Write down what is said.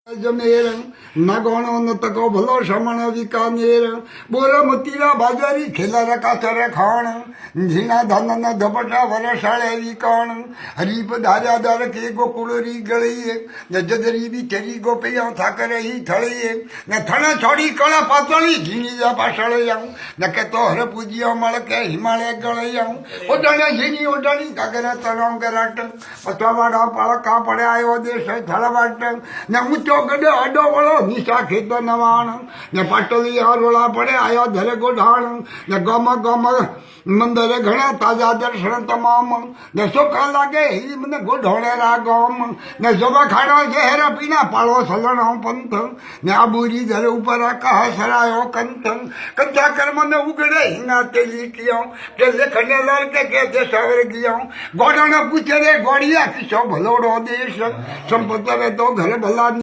जमेर नगोणो न तको भलो श्रमण विकानेर बोर मतीरा बाजारी खेला काचर खाण झीणा धन न धपटा वरसाळे विकाण हरीप धार्या दर के गोकुळरी गळीए न जदरी बिचरी गोपिया थाकर ही थळीए न थण छोड़ी कळा पातळी झीणी जा पाछळयां न के तो हर पूजियो मळ के हिमालय गळयां ओडणे झीणी ओडणी कागर तळों कराट पतवाड़ा पळका पड़े आयो देश थळवाट न ऊंचो गडो अडो वळो निशा खेत नवाण न पाटली हरोळा पड़े आयो धर गोढाण न गम गम मंदिर घणा ताजा दर्शन तमाम न सुख लागे ही मन गोढोळेरा गम न जोबा खाड़ो जहर पीना पाळो सलणो पंथ न आबूरी धर ऊपर कह सरायो कंथ कंथा कर्म न उगड़े हिंगा तेली कियो के लेखने लड़के के देशवर गियो गोडो न पूछे रे गोड़िया किसो भलोड़ो देश संपत रे तो घर भला